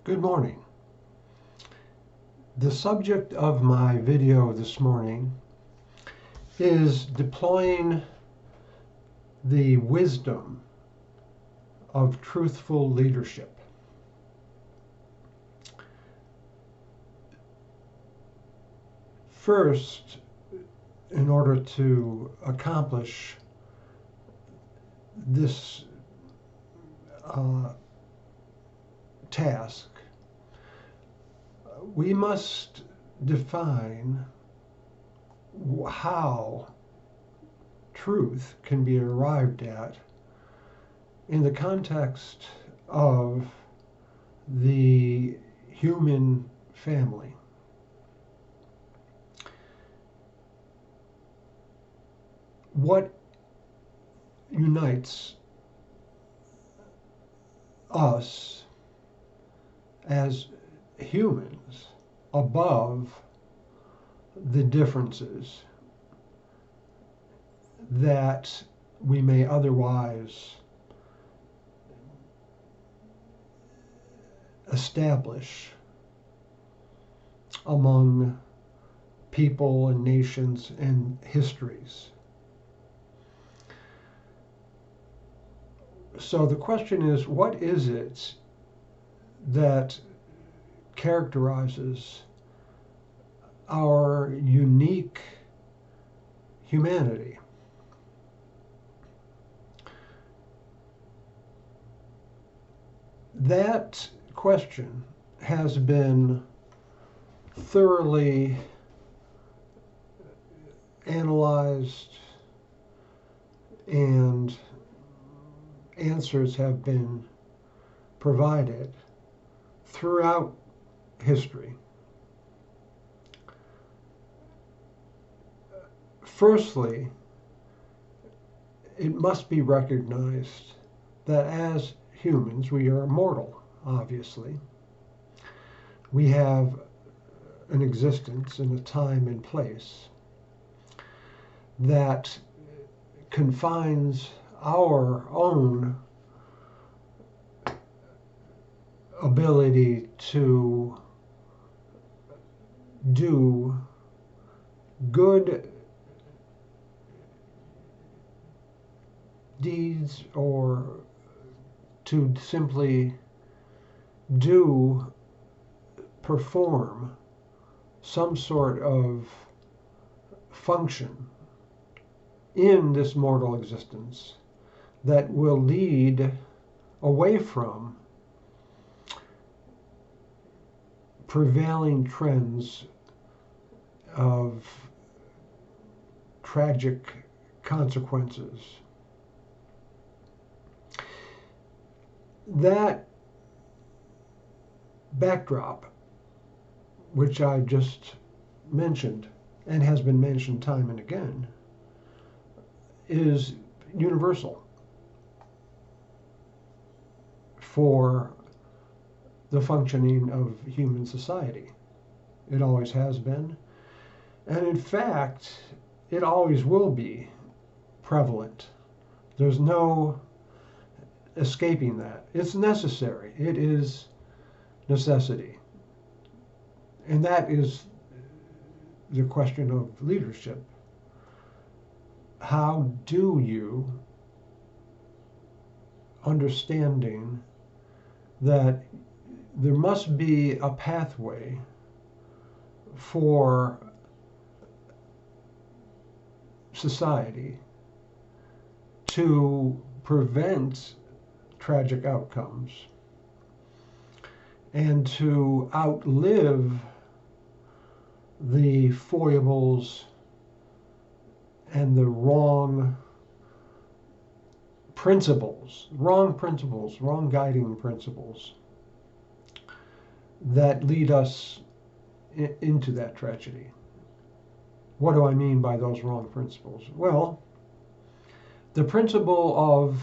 Good morning. The subject of my video this morning is deploying the wisdom of truthful leadership. First, in order to accomplish this task, we must define how truth can be arrived at in the context of the human family. What unites us as humans above the differences that we may otherwise establish among people and nations and histories. So the question is, what is it that characterizes our unique humanity? That question has been thoroughly analyzed, and answers have been provided throughout history. Firstly, it must be recognized that as humans, we are mortal, obviously. We have an existence in a time and place that confines our own ability to do good deeds or to simply perform some sort of function in this mortal existence that will lead away from prevailing trends of tragic consequences. That backdrop, which I just mentioned and has been mentioned time and again, is universal for the functioning of human society. It always has been, and in fact, it always will be prevalent. There's no escaping that. It's necessary. It is necessity. And that is the question of leadership. How do you, understanding that there must be a pathway for society to prevent tragic outcomes and to outlive the foibles and the wrong guiding principles that lead us into that tragedy. What do I mean by those wrong principles? Well, the principle of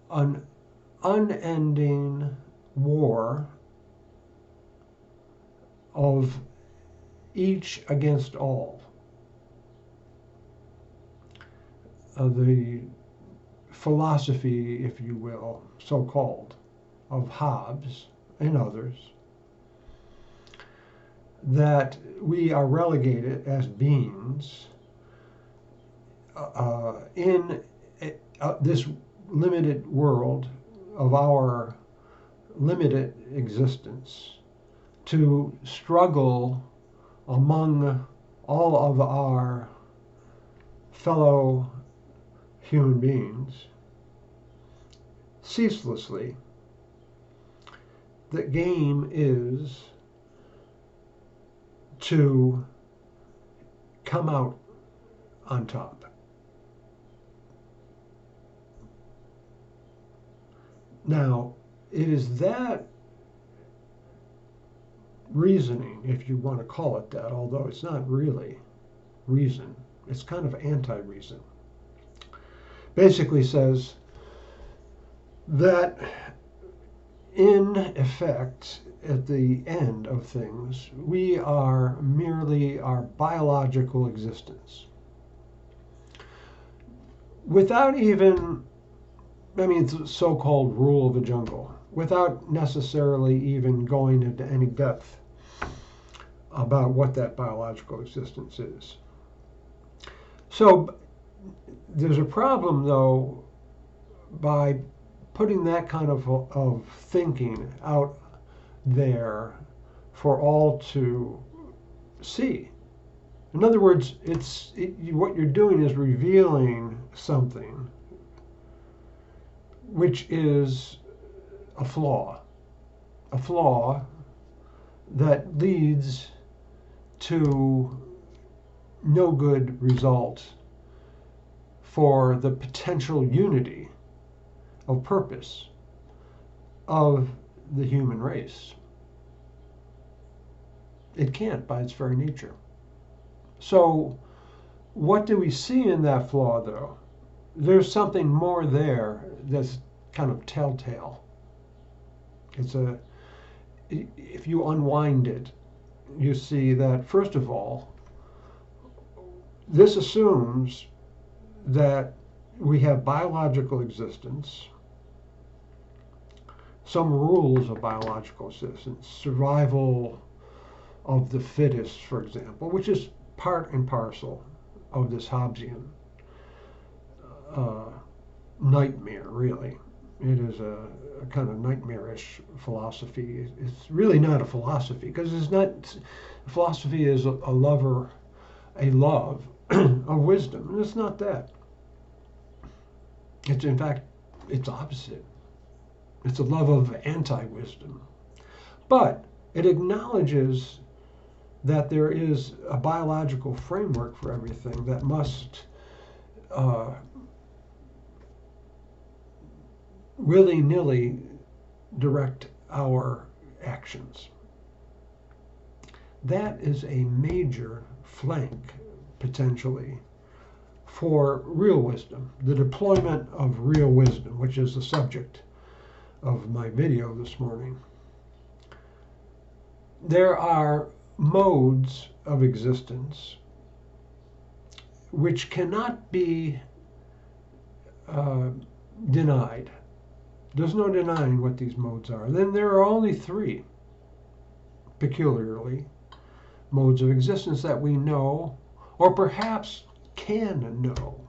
an unending war of each against all. The philosophy, if you will, so-called, of Hobbes, and others, that we are relegated as beings in this limited world of our limited existence to struggle among all of our fellow human beings ceaselessly. The game is to come out on top. Now, it is that reasoning, if you want to call it that, although it's not really reason, it's kind of anti-reason, basically says that in effect, at the end of things, we are merely our biological existence. Without even, it's a so-called rule of the jungle, without necessarily even going into any depth about what that biological existence is. So there's a problem, though, by putting that kind of thinking out there for all to see. In other words, what you're doing is revealing something which is a flaw that leads to no good result for the potential unity of purpose of the human race. It can't by its very nature. So what do we see in that flaw, though? There's something more there that's kind of telltale. If you unwind it, you see that, first of all, this assumes that we have biological existence, some rules of biological existence, survival of the fittest, for example, which is part and parcel of this Hobbesian nightmare, really. It is a kind of nightmarish philosophy. It's really not a philosophy, because it's not. Philosophy is a love of wisdom, and it's not that. It's, in fact, it's opposite. It's a love of anti-wisdom. But it acknowledges that there is a biological framework for everything that must willy-nilly direct our actions. That is a major flank, potentially, for real wisdom, the deployment of real wisdom, which is the subject of my video this morning. There are modes of existence which cannot be denied. There's no denying what these modes are. Then there are only three, peculiarly, modes of existence that we know, or perhaps can know,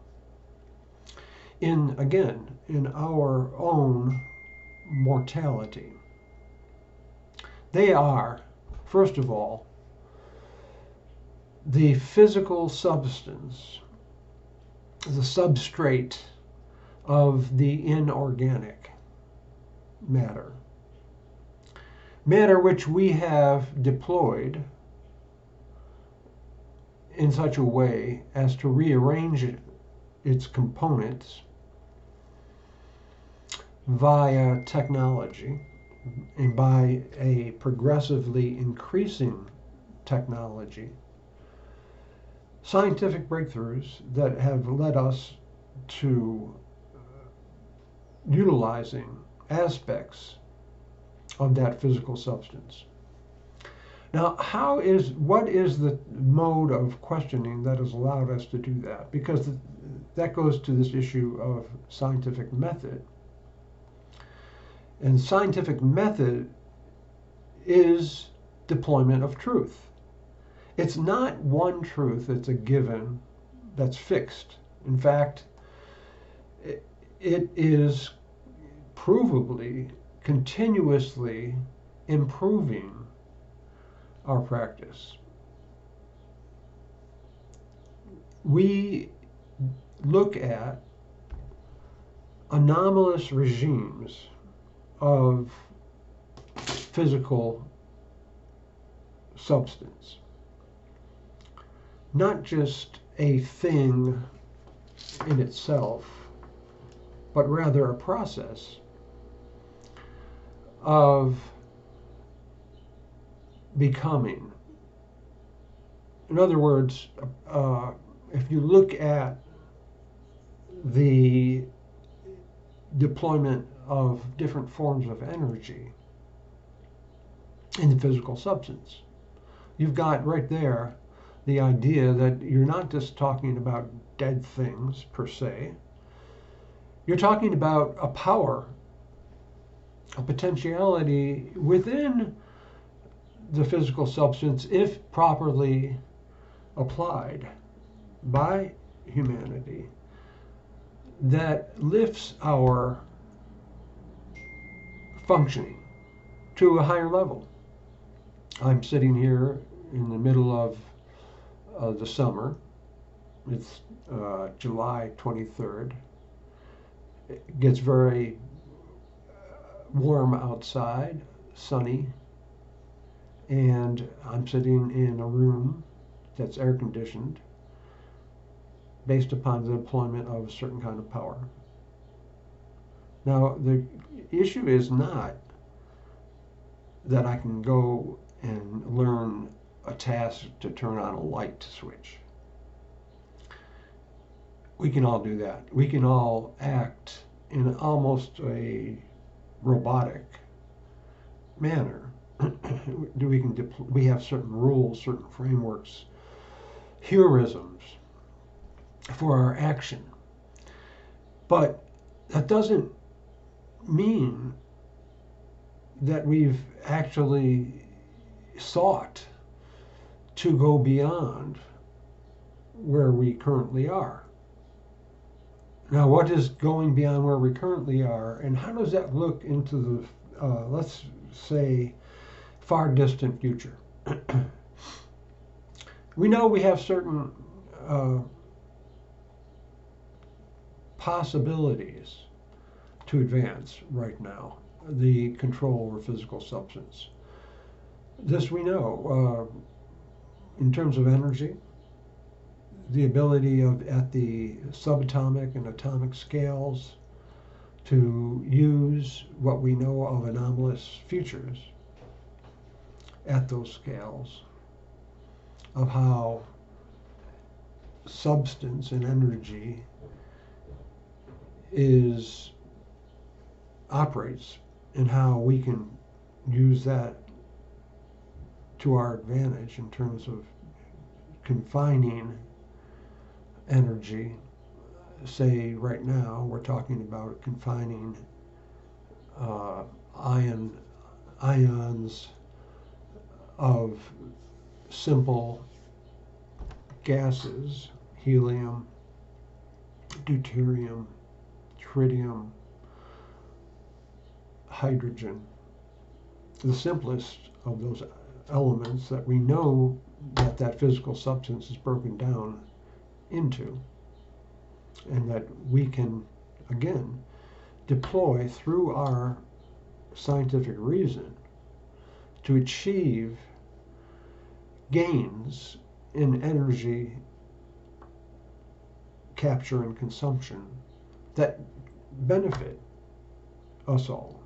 in our own mortality. They are, first of all, the physical substance, the substrate of the inorganic matter which we have deployed in such a way as to rearrange its components via technology, and by a progressively increasing technology, scientific breakthroughs that have led us to utilizing aspects of that physical substance. Now, what is the mode of questioning that has allowed us to do that? Because that goes to this issue of scientific method. And scientific method is deployment of truth. It's not one truth that's a given, that's fixed. In fact, it is provably, continuously improving our practice. We look at anomalous regimes of physical substance, not just a thing in itself, but rather a process of becoming. In other words, if you look at the deployment of different forms of energy in the physical substance, you've got right there the idea that you're not just talking about dead things per se. You're talking about a power, a potentiality within the physical substance, if properly applied by humanity, that lifts our functioning to a higher level. I'm sitting here in the middle of the summer. It's July 23rd. It gets very warm outside, sunny, and I'm sitting in a room that's air conditioned based upon the deployment of a certain kind of power. Now, the issue is not that I can go and learn a task to turn on a light switch. We can all do that. We can all act in almost a robotic manner. We have certain rules, certain frameworks, heuristics for our action. But that doesn't mean that we've actually sought to go beyond where we currently are. Now, what is going beyond where we currently are, and how does that look into the, let's say, far distant future? We know we have certain possibilities to advance right now, the control over physical substance. This we know. In terms of energy, the ability at the subatomic and atomic scales to use what we know of anomalous features at those scales of how substance and energy operates, and how we can use that to our advantage in terms of confining energy. Say right now we're talking about confining ions of simple gases, helium, deuterium, tritium, hydrogen, the simplest of those elements that we know that physical substance is broken down into, and that we can again deploy through our scientific reason to achieve gains in energy capture and consumption that benefit us all.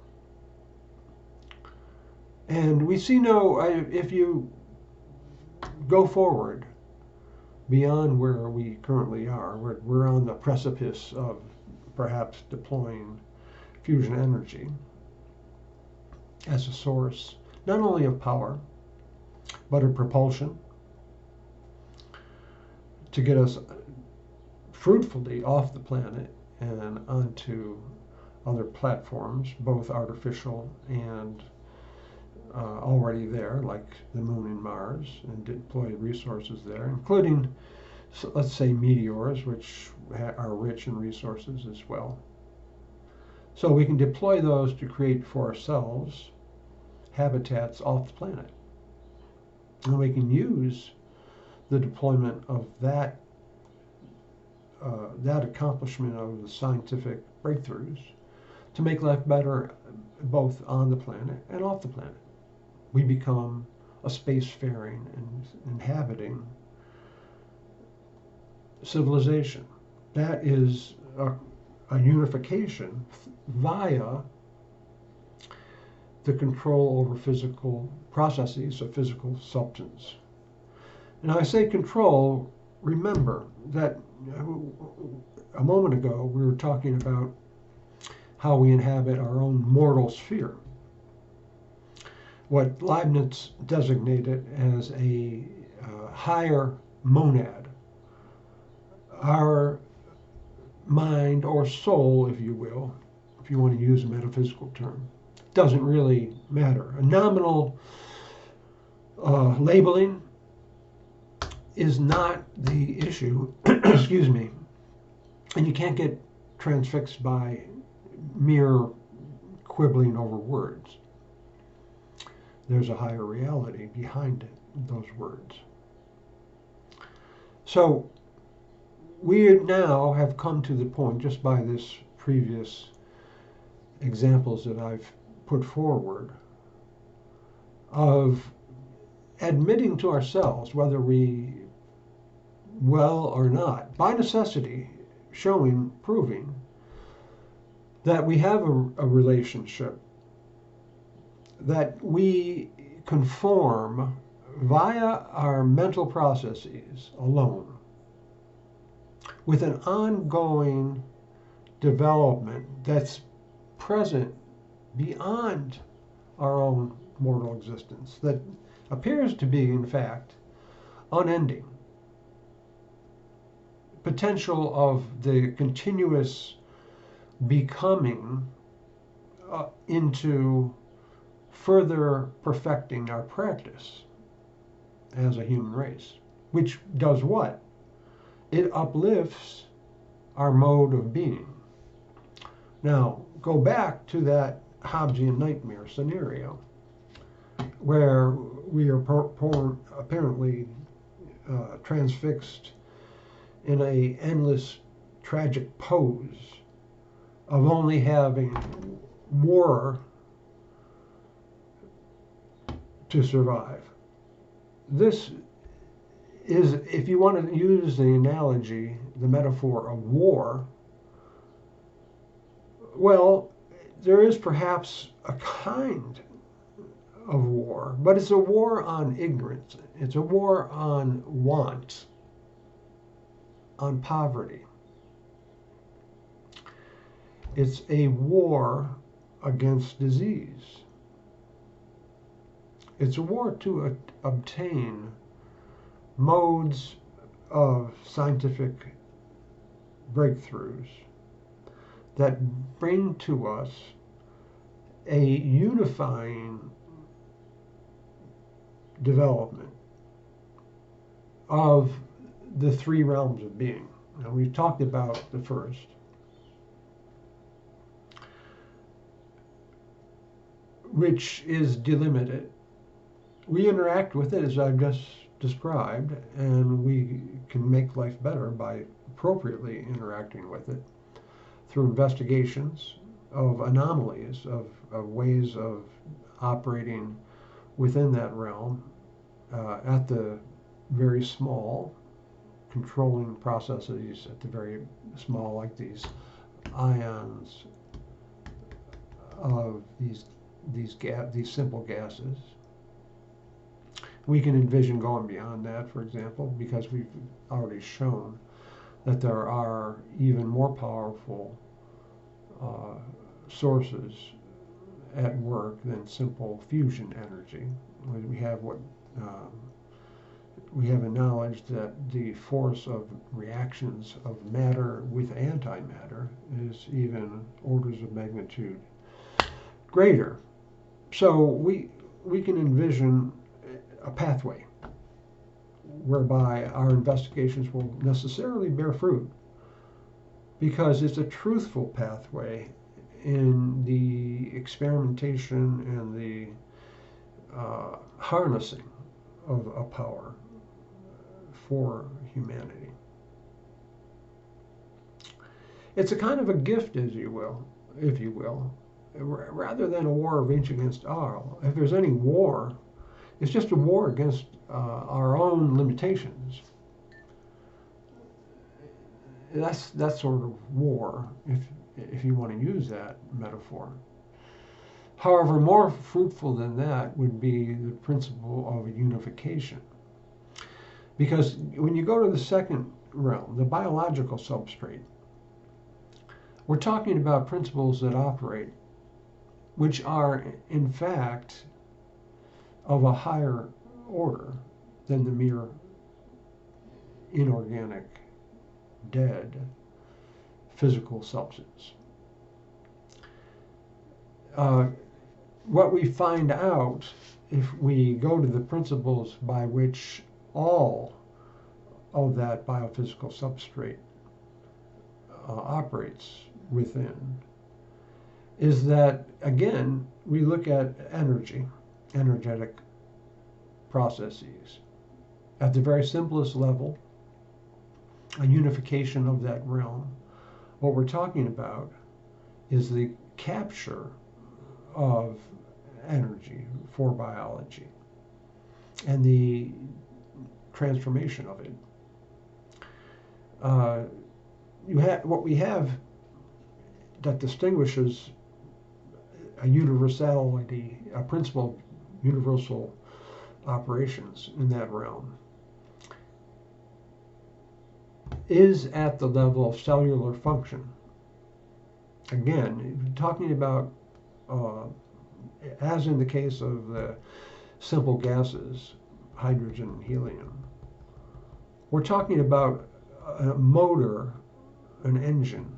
And we see if you go forward beyond where we currently are, we're on the precipice of perhaps deploying fusion energy as a source, not only of power, but of propulsion to get us fruitfully off the planet and onto other platforms, both artificial and already there, like the moon and Mars, and deploy resources there, including, let's say, meteors, which are rich in resources as well. So we can deploy those to create for ourselves habitats off the planet. And we can use the deployment of that accomplishment of the scientific breakthroughs to make life better both on the planet and off the planet. We become a spacefaring and inhabiting civilization. That is a unification via the control over physical processes of physical substance. And I say control, remember that a moment ago we were talking about how we inhabit our own mortal sphere. What Leibniz designated as a higher monad, our mind or soul, if you will, if you want to use a metaphysical term, doesn't really matter. A nominal labeling is not the issue, excuse me, and you can't get transfixed by mere quibbling over words. There's a higher reality behind those words. So we now have come to the point, just by this previous examples that I've put forward, of admitting to ourselves, whether we well or not, by necessity, proving that we have a relationship, that we conform via our mental processes alone with an ongoing development that's present beyond our own mortal existence, that appears to be, in fact, unending. Potential of the continuous becoming into further perfecting our practice as a human race, which does what? It uplifts our mode of being. Now, go back to that Hobbesian nightmare scenario where we are apparently transfixed in a endless tragic pose of only having war to survive. This is, if you want to use the analogy, the metaphor of war, well, there is perhaps a kind of war, but it's a war on ignorance. It's a war on want, on poverty. It's a war against disease. It's a war to obtain modes of scientific breakthroughs that bring to us a unifying development of the three realms of being. Now, we've talked about the first, which is delimited. We interact with it as I've just described, and we can make life better by appropriately interacting with it through investigations of anomalies, of ways of operating within that realm at the very small, controlling processes at the very small, like these ions of these simple gases. We can envision going beyond that, for example, because we've already shown that there are even more powerful sources at work than simple fusion energy. We have a knowledge that the force of reactions of matter with antimatter is even orders of magnitude greater. So we can envision a pathway whereby our investigations will necessarily bear fruit, because it's a truthful pathway in the experimentation and the harnessing of a power for humanity. It's a kind of a gift, as you will, if you will, rather than a war of each against all. If there's any war, it's just a war against our own limitations. That's that sort of war, if you want to use that metaphor. However, more fruitful than that would be the principle of unification. Because when you go to the second realm, the biological substrate, we're talking about principles that operate, which are in fact of a higher order than the mere inorganic, dead, physical substance. What we find out if we go to the principles by which all of that biophysical substrate operates within is that, again, we look at energy, energetic processes. At the very simplest level, a unification of that realm. What we're talking about is the capture of energy for biology and the transformation of it. What we have that distinguishes a universality, a principle of universal operations in that realm, is at the level of cellular function. Again, talking about, as in the case of the simple gases, hydrogen and helium, we're talking about a motor, an engine,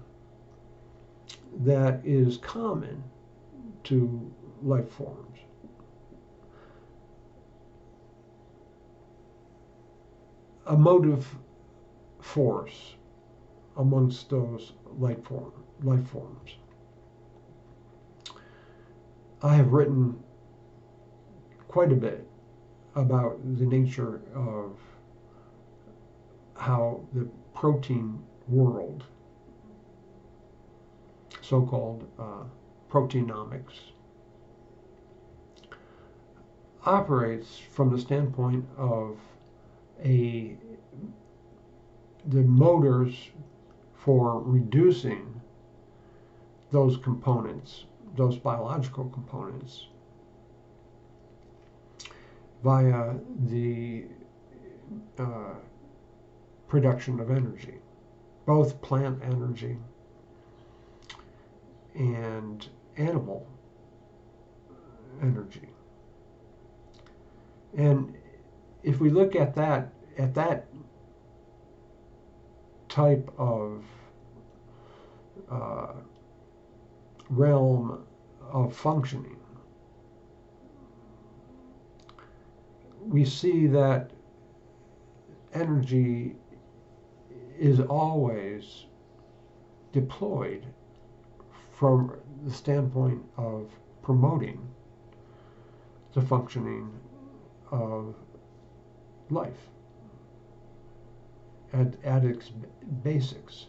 that is common to life forms. A motive force amongst those life forms. I have written quite a bit about the nature of how the protein world, so-called proteinomics, operates from the standpoint of the motors for reducing those components, those biological components, via the production of energy, both plant energy and animal energy. And if we look at that type of realm of functioning, we see that energy is always deployed from the standpoint of promoting the functioning of life at its basics.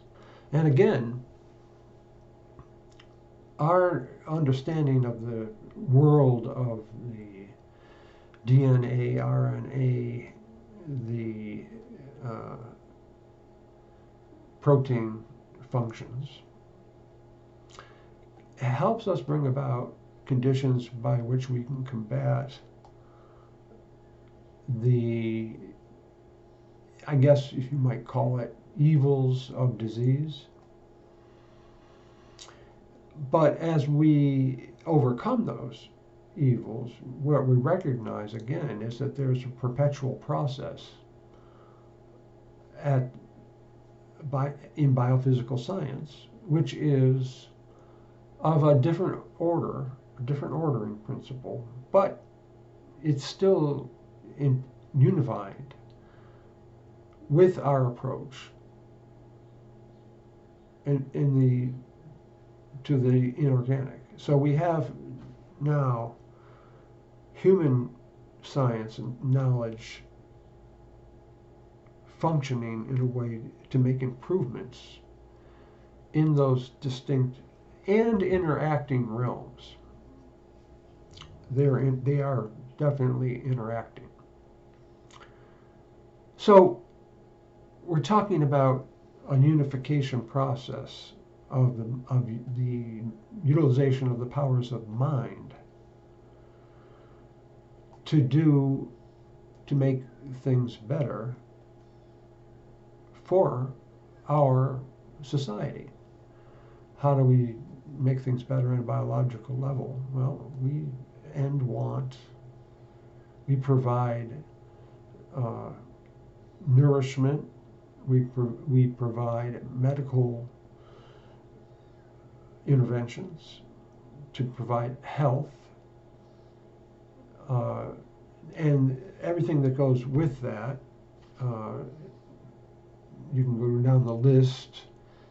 And again, our understanding of the world of the DNA, RNA, the protein functions, helps us bring about conditions by which we can combat the, I guess if you might call it, evils of disease. But as we overcome those evils, what we recognize again is that there's a perpetual process in biophysical science, which is of a different order, a different ordering principle, but it's still unified with our approach to the inorganic. So we have now human science and knowledge functioning in a way to make improvements in those distinct and interacting realms. They are definitely interacting. So we're talking about a unification process of the utilization of the powers of mind to make things better for our society. How do we make things better at a biological level? Well, we provide nourishment, we provide medical interventions to provide health, and everything that goes with that. You can go down the list.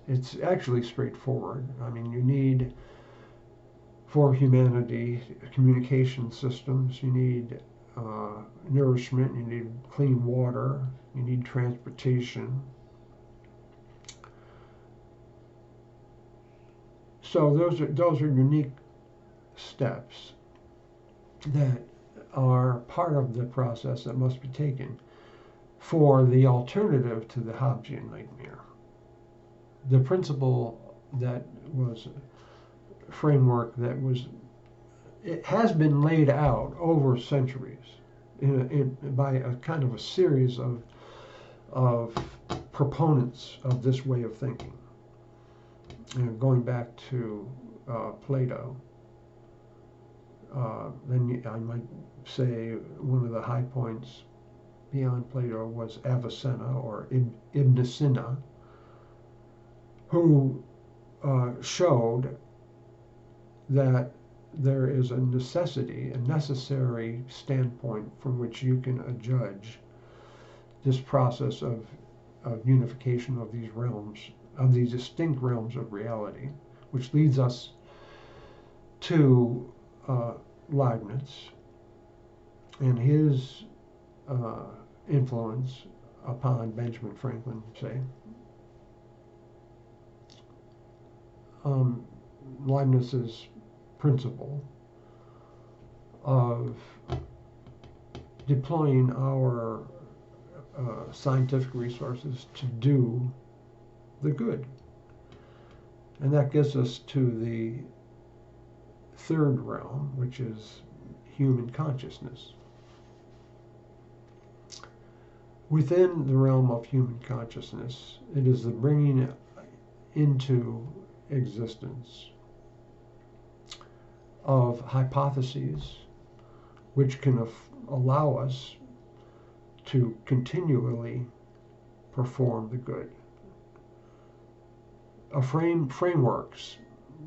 It's actually straightforward. I mean, you need, for humanity, communication systems, you need nourishment, you need clean water, you need transportation. So those are unique steps that are part of the process that must be taken for the alternative to the Hobbesian nightmare. The principle that was framework that was, it has been laid out over centuries by a kind of a series of proponents of this way of thinking. Going back to Plato, then I might say one of the high points beyond Plato was Avicenna or Ibn Sina, who showed that there is a necessary standpoint from which you can adjudge this process of unification of these realms, of these distinct realms of reality, which leads us to Leibniz and his influence upon Benjamin Franklin, say. Leibniz's principle of deploying our scientific resources to do the good. And that gets us to the third realm, which is human consciousness. Within the realm of human consciousness, it is the bringing into existence of hypotheses which can allow us to continually perform the good. Frameworks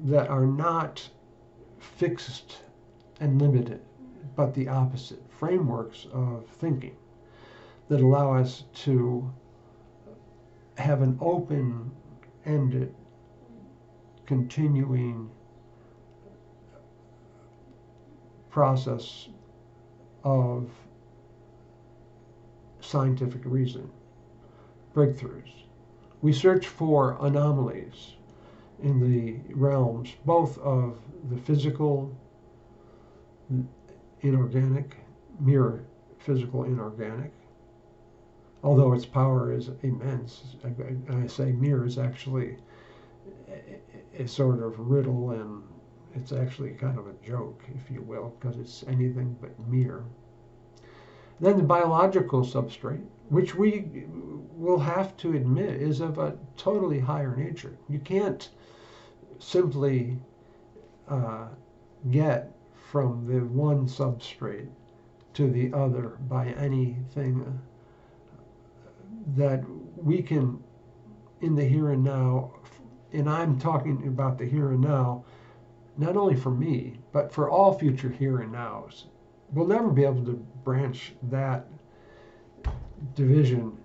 that are not fixed and limited, but the opposite. Frameworks of thinking that allow us to have an open-ended, continuing process of scientific reason, breakthroughs. We search for anomalies in the realms both of the physical, inorganic, mere physical inorganic, although its power is immense. I say mere is actually a sort of riddle, and it's actually kind of a joke, if you will, because it's anything but mere. Then the biological substrate, which we will have to admit is of a totally higher nature. You can't simply get from the one substrate to the other by anything that we can, in the here and now, and I'm talking about the here and now, not only for me, but for all future here and nows. we'll never be able to branch that division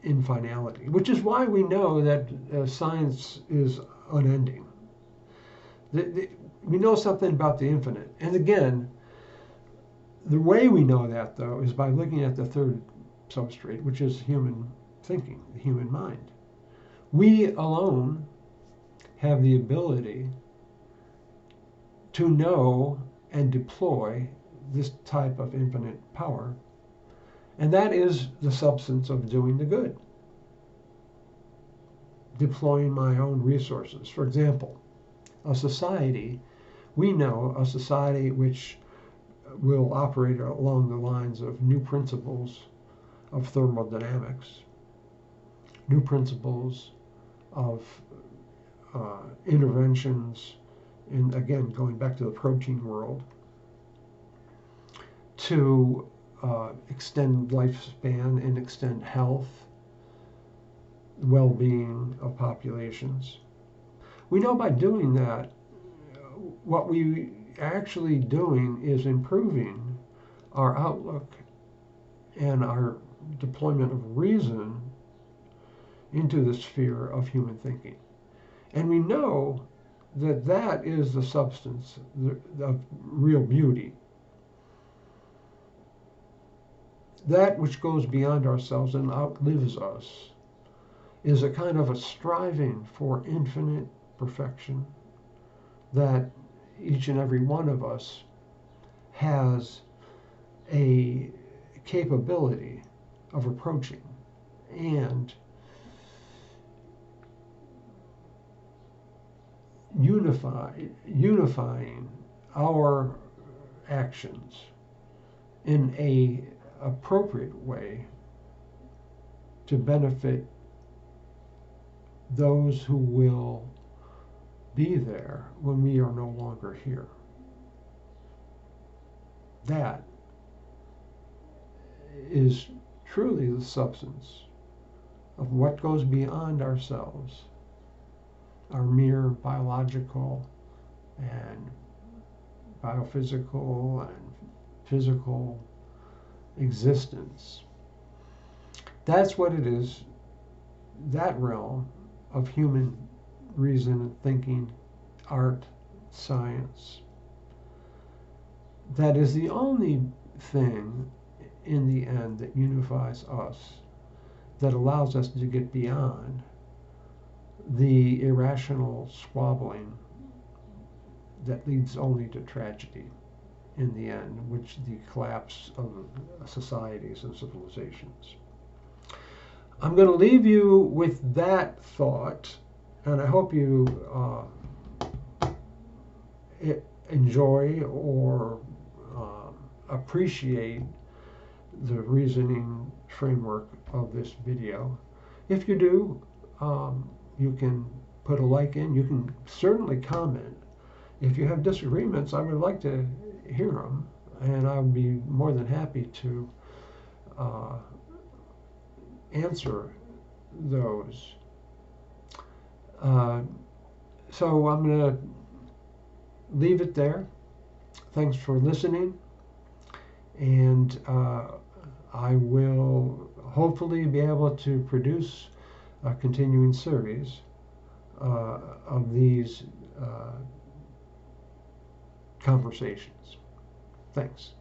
in finality, which is why we know that science is unending. We know something about the infinite. And again, the way we know that, though, is by looking at the third substrate, which is human thinking, the human mind. We alone have the ability to know and deploy this type of infinite power, and that is the substance of doing the good. Deploying my own resources. For example, a society, we know a society which will operate along the lines of new principles of thermodynamics, new principles of interventions, in, again, going back to the protein world, to extend lifespan and extend health, well-being of populations. We know by doing that, what we are actually doing is improving our outlook and our deployment of reason into the sphere of human thinking. And we know that that is the substance of real beauty. That which goes beyond ourselves and outlives us is a kind of a striving for infinite perfection that each and every one of us has a capability of approaching and unifying our actions in a appropriate way to benefit those who will be there when we are no longer here. That is truly the substance of what goes beyond ourselves, our mere biological and biophysical and physical existence. That's what it is, that realm of human reason and thinking, art, science, that is the only thing in the end that unifies us, that allows us to get beyond the irrational squabbling that leads only to tragedy in the end, which the collapse of societies and civilizations. I'm going to leave you with that thought, and I hope you enjoy or appreciate the reasoning framework of this video. If you do, you can put a like in. You can certainly comment. If you have disagreements, I would like to hear them, and I would be more than happy to answer those. So I'm going to leave it there. Thanks for listening, and I will hopefully be able to produce a continuing series of these conversations. Thanks.